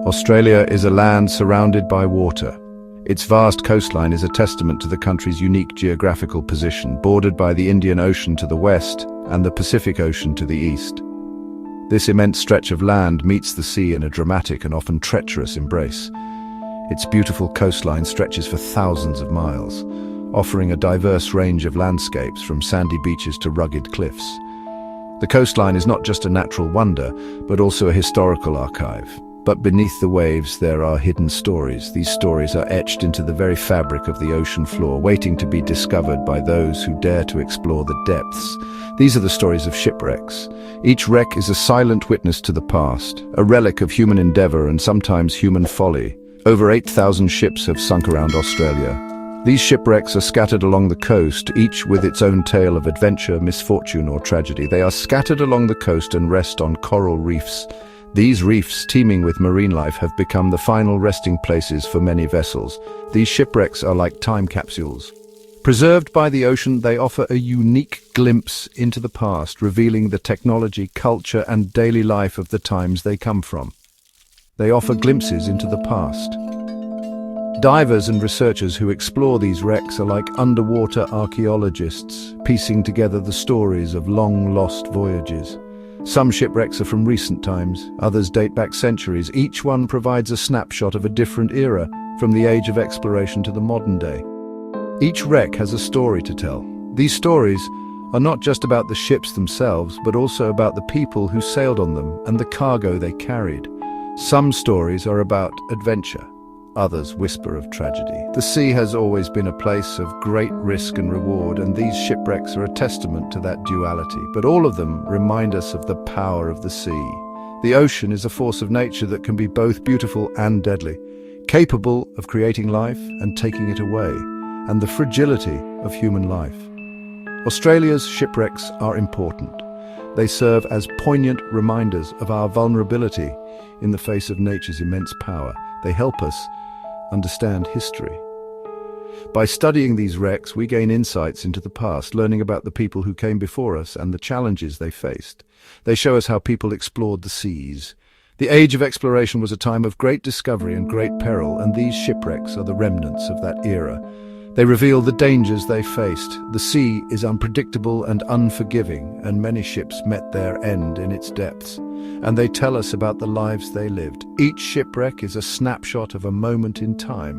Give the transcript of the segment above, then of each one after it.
Australia is a land surrounded by water. Its vast coastline is a testament to the country's unique geographical position, bordered by the Indian Ocean to the west and the Pacific Ocean to the east. This immense stretch of land meets the sea in a dramatic and often treacherous embrace. Its beautiful coastline stretches for thousands of miles, offering a diverse range of landscapes from sandy beaches to rugged cliffs. The coastline is not just a natural wonder, but also a historical archive. But beneath the waves there are hidden stories. These stories are etched into the very fabric of the ocean floor, waiting to be discovered by those who dare to explore the depths. These are the stories of shipwrecks. Each wreck is a silent witness to the past, a relic of human endeavor and sometimes human folly. Over 8,000 ships have sunk around Australia. These shipwrecks are scattered along the coast, each with its own tale of adventure, misfortune, or tragedy. They are scattered along the coast and rest on coral reefs. These reefs, teeming with marine life, have become the final resting places for many vessels. These shipwrecks are like time capsules. Preserved by the ocean, they offer a unique glimpse into the past, revealing the technology, culture, and daily life of the times they come from. They offer glimpses into the past. Divers and researchers who explore these wrecks are like underwater archaeologists, piecing together the stories of long-lost voyages. Some shipwrecks are from recent times, others date back centuries. Each one provides a snapshot of a different era, from the age of exploration to the modern day. Each wreck has a story to tell. These stories are not just about the ships themselves, but also about the people who sailed on them and the cargo they carried. Some stories are about adventure. Others whisper of tragedy. The sea has always been a place of great risk and reward, and these shipwrecks are a testament to that duality. But all of them remind us of the power of the sea. The ocean is a force of nature that can be both beautiful and deadly, capable of creating life and taking it away, and the fragility of human life. Australia's shipwrecks are important. They serve as poignant reminders of our vulnerability in the face of nature's immense power. They help us understand history. By studying these wrecks, we gain insights into the past, learning about the people who came before us and the challenges they faced. They show us how people explored the seas. The age of exploration was a time of great discovery and great peril, and these shipwrecks are the remnants of that era. They reveal the dangers they faced. The sea is unpredictable and unforgiving, and many ships met their end in its depths. And they tell us about the lives they lived. Each shipwreck is a snapshot of a moment in time,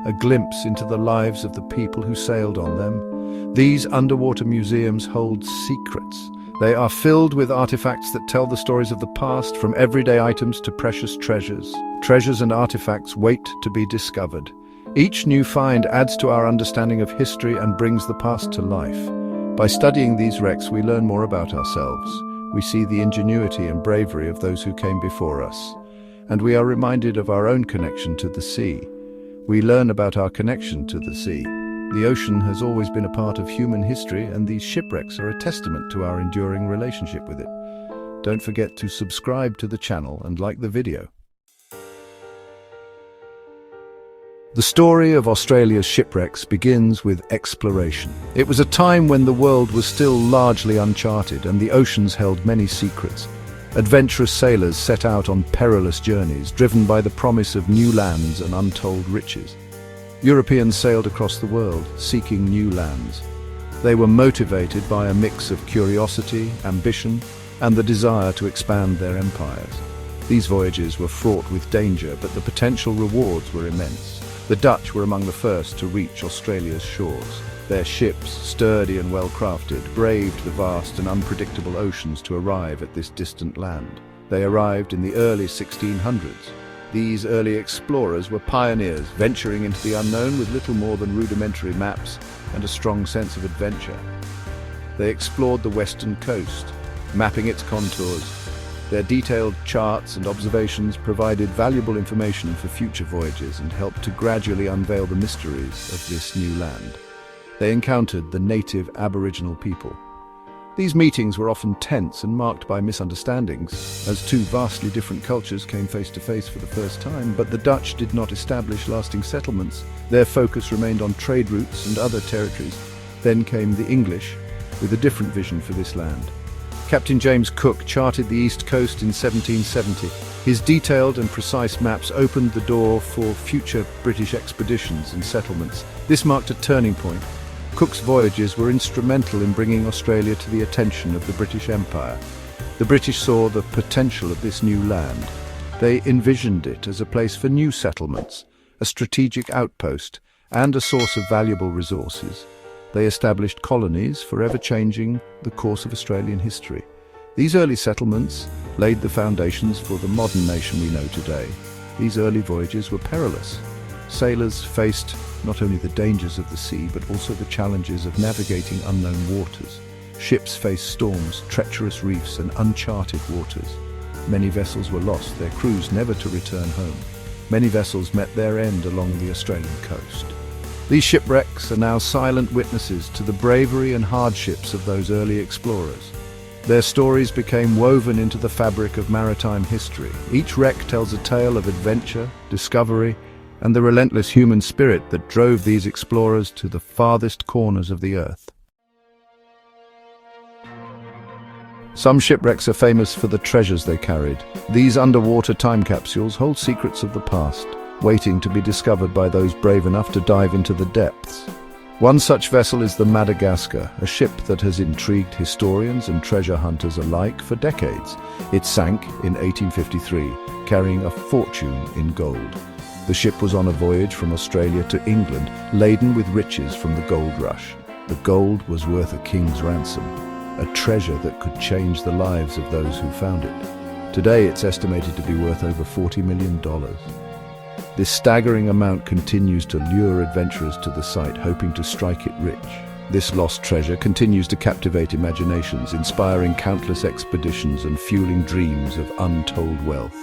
a glimpse into the lives of the people who sailed on them. These underwater museums hold secrets. They are filled with artifacts that tell the stories of the past, from everyday items to precious treasures. Treasures and artifacts wait to be discovered. Each new find adds to our understanding of history and brings the past to life. By studying these wrecks, we learn more about ourselves. We see the ingenuity and bravery of those who came before us, and we are reminded of our own connection to the sea. We learn about our connection to the sea. The ocean has always been a part of human history, and these shipwrecks are a testament to our enduring relationship with it. Don't forget to subscribe to the channel and like the video. The story of Australia's shipwrecks begins with exploration. It was a time when the world was still largely uncharted and the oceans held many secrets. Adventurous sailors set out on perilous journeys, driven by the promise of new lands and untold riches. Europeans sailed across the world, seeking new lands. They were motivated by a mix of curiosity, ambition, and the desire to expand their empires. These voyages were fraught with danger, but the potential rewards were immense. The Dutch were among the first to reach Australia's shores. Their ships, sturdy and well-crafted, braved the vast and unpredictable oceans to arrive at this distant land. They arrived in the early 1600s. These early explorers were pioneers, venturing into the unknown with little more than rudimentary maps and a strong sense of adventure. They explored the western coast, mapping its contours. Their detailed charts and observations provided valuable information for future voyages and helped to gradually unveil the mysteries of this new land. They encountered the native Aboriginal people. These meetings were often tense and marked by misunderstandings, as two vastly different cultures came face to face for the first time, but the Dutch did not establish lasting settlements. Their focus remained on trade routes and other territories. Then came the English, with a different vision for this land. Captain James Cook charted the East Coast in 1770. His detailed and precise maps opened the door for future British expeditions and settlements. This marked a turning point. Cook's voyages were instrumental in bringing Australia to the attention of the British Empire. The British saw the potential of this new land. They envisioned it as a place for new settlements, a strategic outpost, and a source of valuable resources. They established colonies, forever changing the course of Australian history. These early settlements laid the foundations for the modern nation we know today. These early voyages were perilous. Sailors faced not only the dangers of the sea, but also the challenges of navigating unknown waters. Ships faced storms, treacherous reefs, and uncharted waters. Many vessels were lost, their crews never to return home. Many vessels met their end along the Australian coast. These shipwrecks are now silent witnesses to the bravery and hardships of those early explorers. Their stories became woven into the fabric of maritime history. Each wreck tells a tale of adventure, discovery, and the relentless human spirit that drove these explorers to the farthest corners of the earth. Some shipwrecks are famous for the treasures they carried. These underwater time capsules hold secrets of the past, waiting to be discovered by those brave enough to dive into the depths. One such vessel is the Madagascar, a ship that has intrigued historians and treasure hunters alike for decades. It sank in 1853, carrying a fortune in gold. The ship was on a voyage from Australia to England, laden with riches from the gold rush. The gold was worth a king's ransom, a treasure that could change the lives of those who found it. Today it's estimated to be worth over $40 million. This staggering amount continues to lure adventurers to the site, hoping to strike it rich. This lost treasure continues to captivate imaginations, inspiring countless expeditions and fueling dreams of untold wealth.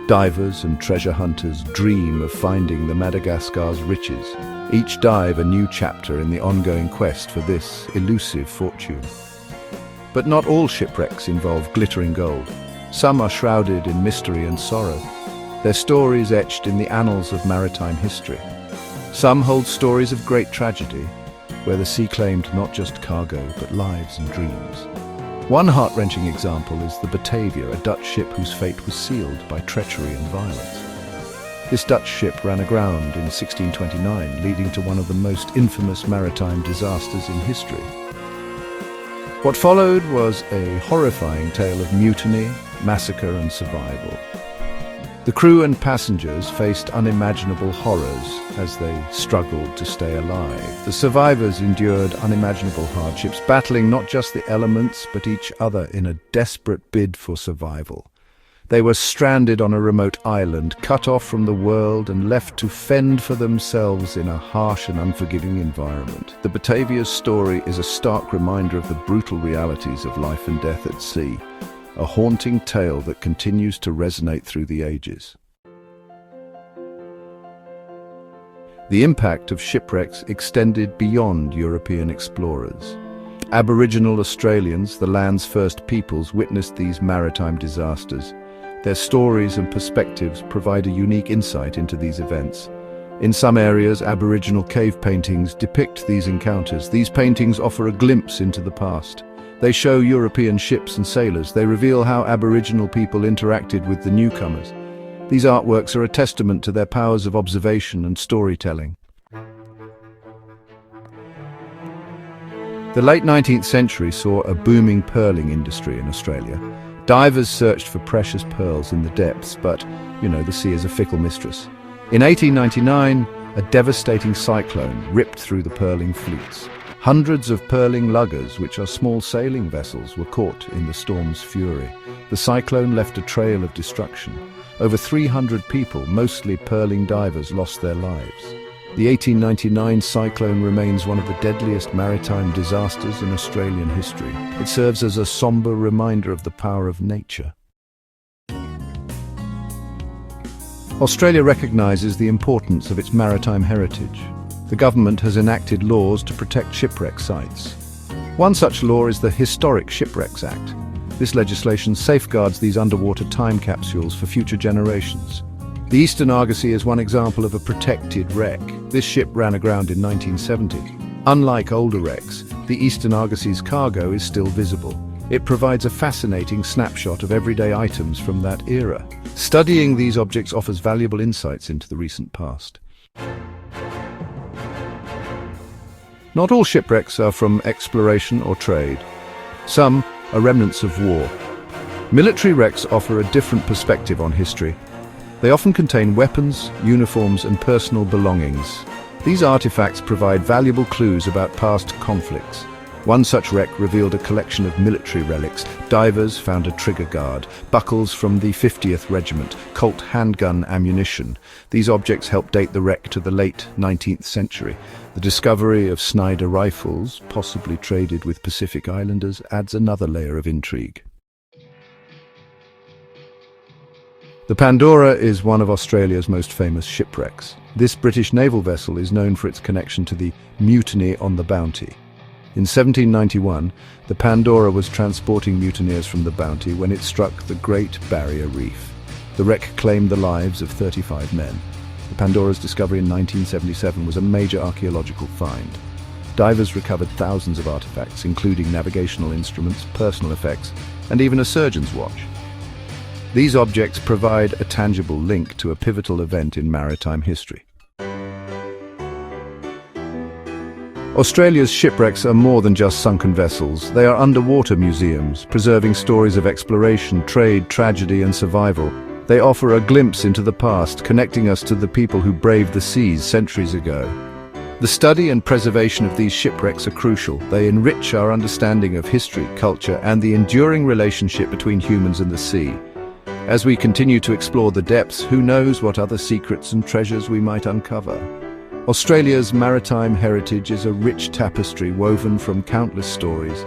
Divers and treasure hunters dream of finding the Madagascar's riches, each dive a new chapter in the ongoing quest for this elusive fortune. But not all shipwrecks involve glittering gold. Some are shrouded in mystery and sorrow, their stories etched in the annals of maritime history. Some hold stories of great tragedy, where the sea claimed not just cargo, but lives and dreams. One heart-wrenching example is the Batavia, a Dutch ship whose fate was sealed by treachery and violence. This Dutch ship ran aground in 1629, leading to one of the most infamous maritime disasters in history. What followed was a horrifying tale of mutiny, massacre, and survival. The crew and passengers faced unimaginable horrors as they struggled to stay alive. The survivors endured unimaginable hardships, battling not just the elements but each other in a desperate bid for survival. They were stranded on a remote island, cut off from the world and left to fend for themselves in a harsh and unforgiving environment. The Batavia's story is a stark reminder of the brutal realities of life and death at sea. A haunting tale that continues to resonate through the ages. The impact of shipwrecks extended beyond European explorers. Aboriginal Australians, the land's first peoples, witnessed these maritime disasters. Their stories and perspectives provide a unique insight into these events. In some areas, Aboriginal cave paintings depict these encounters. These paintings offer a glimpse into the past. They show European ships and sailors. They reveal how Aboriginal people interacted with the newcomers. These artworks are a testament to their powers of observation and storytelling. The late 19th century saw a booming pearling industry in Australia. Divers searched for precious pearls in the depths, but, the sea is a fickle mistress. In 1899, a devastating cyclone ripped through the pearling fleets. Hundreds of pearling luggers, which are small sailing vessels, were caught in the storm's fury. The cyclone left a trail of destruction. Over 300 people, mostly pearling divers, lost their lives. The 1899 cyclone remains one of the deadliest maritime disasters in Australian history. It serves as a somber reminder of the power of nature. Australia recognises the importance of its maritime heritage. The government has enacted laws to protect shipwreck sites. One such law is the Historic Shipwrecks Act. This legislation safeguards these underwater time capsules for future generations. The Eastern Argosy is one example of a protected wreck. This ship ran aground in 1970. Unlike older wrecks, the Eastern Argosy's cargo is still visible. It provides a fascinating snapshot of everyday items from that era. Studying these objects offers valuable insights into the recent past. Not all shipwrecks are from exploration or trade. Some are remnants of war. Military wrecks offer a different perspective on history. They often contain weapons, uniforms, and personal belongings. These artifacts provide valuable clues about past conflicts. One such wreck revealed a collection of military relics. Divers found a trigger guard, buckles from the 50th Regiment, Colt handgun ammunition. These objects help date the wreck to the late 19th century. The discovery of Snyder rifles, possibly traded with Pacific Islanders, adds another layer of intrigue. The Pandora is one of Australia's most famous shipwrecks. This British naval vessel is known for its connection to the mutiny on the Bounty. In 1791, the Pandora was transporting mutineers from the Bounty when it struck the Great Barrier Reef. The wreck claimed the lives of 35 men. The Pandora's discovery in 1977 was a major archaeological find. Divers recovered thousands of artifacts, including navigational instruments, personal effects, and even a surgeon's watch. These objects provide a tangible link to a pivotal event in maritime history. Australia's shipwrecks are more than just sunken vessels. They are underwater museums, preserving stories of exploration, trade, tragedy, and survival. They offer a glimpse into the past, connecting us to the people who braved the seas centuries ago. The study and preservation of these shipwrecks are crucial. They enrich our understanding of history, culture, and the enduring relationship between humans and the sea. As we continue to explore the depths, who knows what other secrets and treasures we might uncover. Australia's maritime heritage is a rich tapestry woven from countless stories.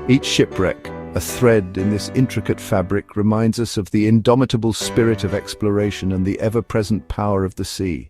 Each shipwreck, a thread in this intricate fabric, reminds us of the indomitable spirit of exploration and the ever-present power of the sea.